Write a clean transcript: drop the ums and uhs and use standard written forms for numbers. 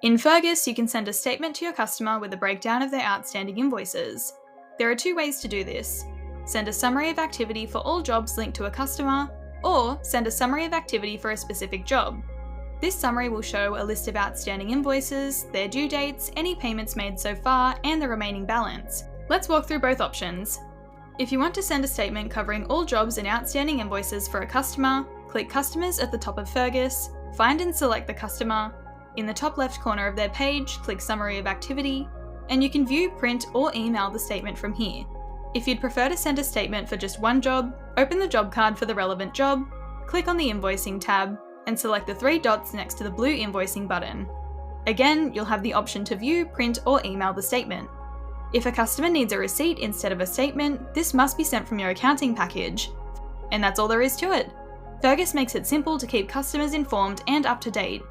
In Fergus, you can send a statement to your customer with a breakdown of their outstanding invoices. There are two ways to do this. Send a summary of activity for all jobs linked to a customer, or send a summary of activity for a specific job. This summary will show a list of outstanding invoices, their due dates, any payments made so far, and the remaining balance. Let's walk through both options. If you want to send a statement covering all jobs and outstanding invoices for a customer, click Customers at the top of Fergus, find and select the customer. In the top left corner of their page, click Summary of Activity, and you can view, print, or email the statement from here. If you'd prefer to send a statement for just one job, open the job card for the relevant job, click on the Invoicing tab, and select the three dots next to the blue Invoicing button. Again, you'll have the option to view, print, or email the statement. If a customer needs a receipt instead of a statement, this must be sent from your accounting package. And that's all there is to it. Fergus makes it simple to keep customers informed and up to date.